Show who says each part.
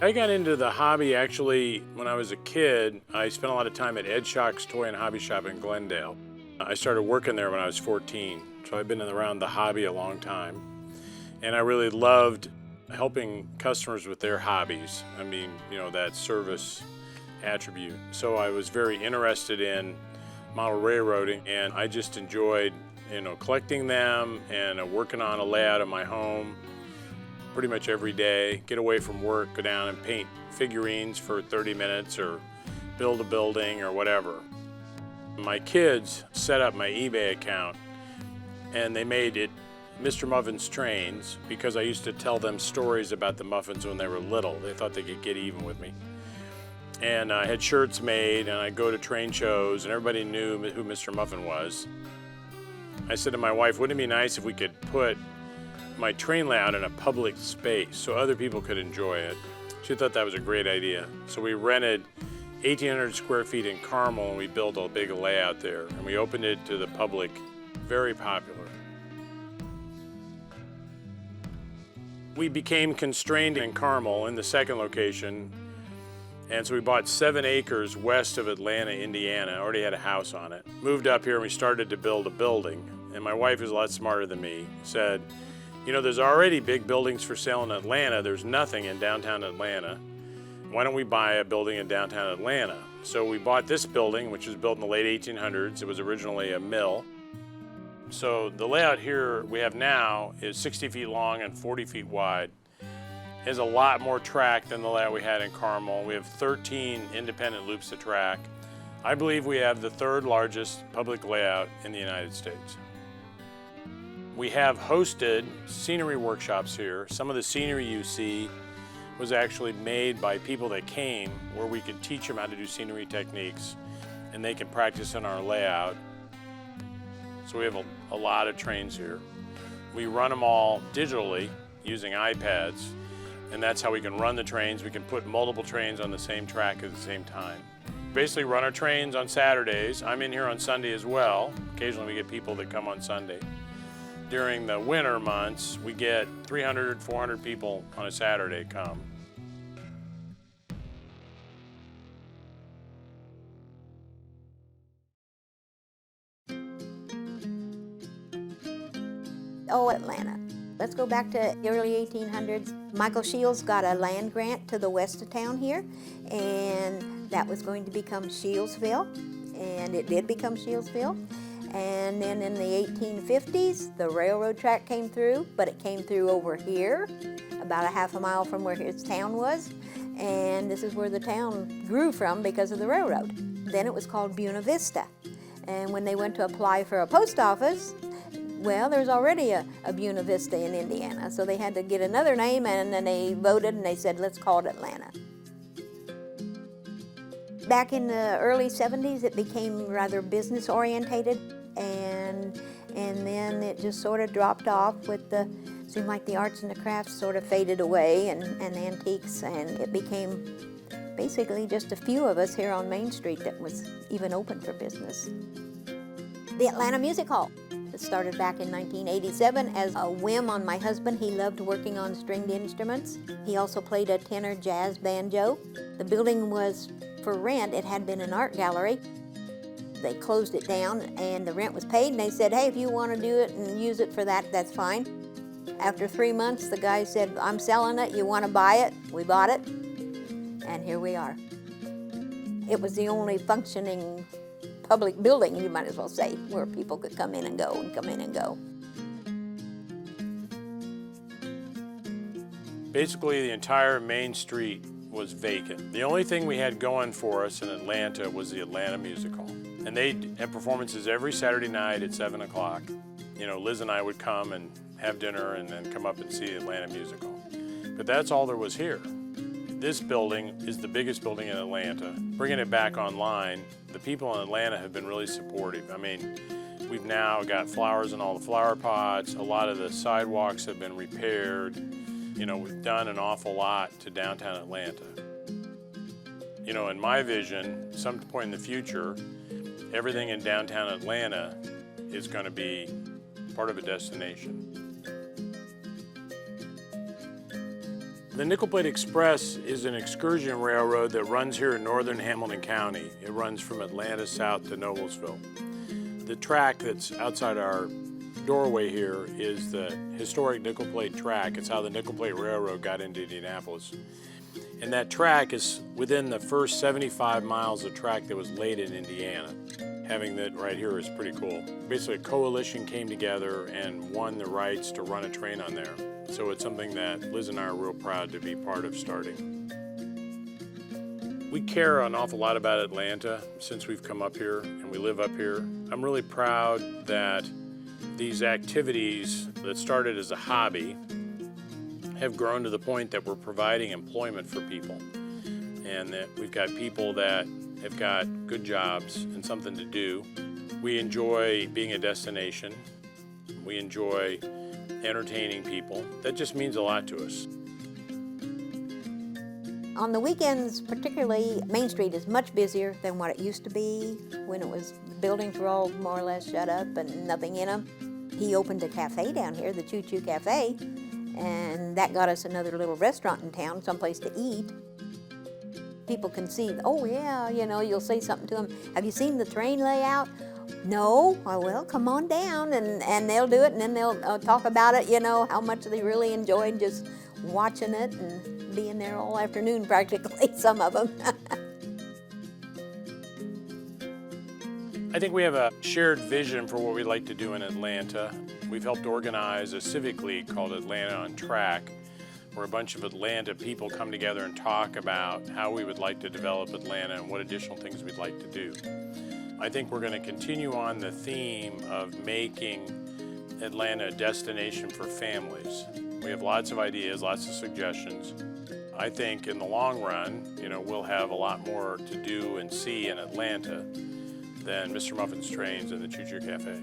Speaker 1: I got into the hobby actually when I was a kid. I spent a lot of time at Ed Schock's Toy and Hobby Shop in Glendale. I started working there when I was 14, so I've been around the hobby a long time. And I really loved helping customers with their hobbies. I mean, you know, that service attribute. So I was very interested in model railroading, and I just enjoyed, you know, collecting them and working on a layout of my home pretty much every day. Get away from work, go down and paint figurines for 30 minutes or build a building or whatever. My kids set up my eBay account and they made it Mr. Muffin's Trains because I used to tell them stories about the Muffins when they were little. They thought they could get even with me. And I had shirts made and I'd go to train shows and everybody knew who Mr. Muffin was. I said to my wife, wouldn't it be nice if we could put my train layout in a public space so other people could enjoy it? She thought that was a great idea. So we rented 1,800 square feet in Carmel and we built a big layout there. And we opened it to the public, very popular. We became constrained in Carmel in the second location. And so we bought 7 acres west of Atlanta, Indiana. Already had a house on it. Moved up here and we started to build a building. And my wife, who's a lot smarter than me, said, you know, there's already big buildings for sale in Atlanta. There's nothing in downtown Atlanta. Why don't we buy a building in downtown Atlanta? So we bought this building, which was built in the late 1800s. It was originally a mill. So the layout here we have now is 60 feet long and 40 feet wide. It has a lot more track than the layout we had in Carmel. We have 13 independent loops to track. I believe we have the 3rd largest public layout in the United States. We have hosted scenery workshops here. Some of the scenery you see was actually made by people that came where we could teach them how to do scenery techniques and they can practice in our layout. So we have a lot of trains here. We run them all digitally using iPads, and that's how we can run the trains. We can put multiple trains on the same track at the same time. Basically run our trains on Saturdays. I'm in here on Sunday as well. Occasionally we get people that come on Sunday. During the winter months, we get 300, 400 people on a Saturday come.
Speaker 2: Oh, Atlanta. Let's go back to the early 1800s. Michael Shields got a land grant to the west of town here, and that was going to become Shieldsville, and it did become Shieldsville. And then in the 1850s, the railroad track came through, but it came through over here, about a half a mile from where its town was. And this is where the town grew from because of the railroad. Then it was called Buena Vista. And when they went to apply for a post office, well, there's already a Buena Vista in Indiana. So they had to get another name, and then they voted and they said, let's call it Atlanta. Back in the early 70s, it became rather business orientated. And then it just sort of dropped off with seemed like the arts and the crafts sort of faded away and the antiques, and it became basically just a few of us here on Main Street that was even open for business. The Atlanta Music Hall. It started back in 1987 as a whim on my husband. He loved working on stringed instruments. He also played a tenor jazz banjo. The building was for rent. It had been an art gallery. They closed it down and the rent was paid, and they said, hey, if you want to do it and use it for that, that's fine. After 3 months, the guy said, I'm selling it, you want to buy it? We bought it, and here we are. It was the only functioning public building, you might as well say, where people could come in and go and come in and go.
Speaker 1: Basically, the entire Main Street was vacant. The only thing we had going for us in Atlanta was the Atlanta Music Hall. And they had performances every Saturday night at 7 o'clock. You know, Liz and I would come and have dinner and then come up and see the Atlanta Music Hall. But that's all there was here. This building is the biggest building in Atlanta. Bringing it back online, the people in Atlanta have been really supportive. I mean, we've now got flowers in all the flower pots. A lot of the sidewalks have been repaired. You know, we've done an awful lot to downtown Atlanta. You know, in my vision, some point in the future, everything in downtown Atlanta is going to be part of a destination. The Nickel Plate Express is an excursion railroad that runs here in northern Hamilton County. It runs from Atlanta south to Noblesville. The track that's outside our doorway here is the historic nickel plate track. It's how the Nickel Plate Railroad got into Indianapolis. And that track is within the first 75 miles of track that was laid in Indiana. Having that right here is pretty cool. Basically, a coalition came together and won the rights to run a train on there. So it's something that Liz and I are real proud to be part of starting. We care an awful lot about Atlanta since we've come up here and we live up here. I'm really proud that these activities that started as a hobby have grown to the point that we're providing employment for people, and that we've got people that have got good jobs and something to do. We enjoy being a destination. We enjoy entertaining people. That just means a lot to us.
Speaker 2: On the weekends, particularly, Main Street is much busier than what it used to be when the buildings were all more or less shut up and nothing in them. He opened a cafe down here, the Choo Choo Cafe, and that got us another little restaurant in town, someplace to eat. People can see, oh yeah, you know, you'll say something to them, have you seen the train layout? No? Oh, well, come on down, and they'll do it, and then they'll talk about it, you know, how much they really enjoyed just watching it and being there all afternoon practically, some of them.
Speaker 1: I think we have a shared vision for what we'd like to do in Atlanta. We've helped organize a civic league called Atlanta on Track, where a bunch of Atlanta people come together and talk about how we would like to develop Atlanta and what additional things we'd like to do. I think we're going to continue on the theme of making Atlanta a destination for families. We have lots of ideas, lots of suggestions. I think in the long run, you know, we'll have a lot more to do and see in Atlanta than Mr. Muffin's Trains and the Choo Choo Cafe.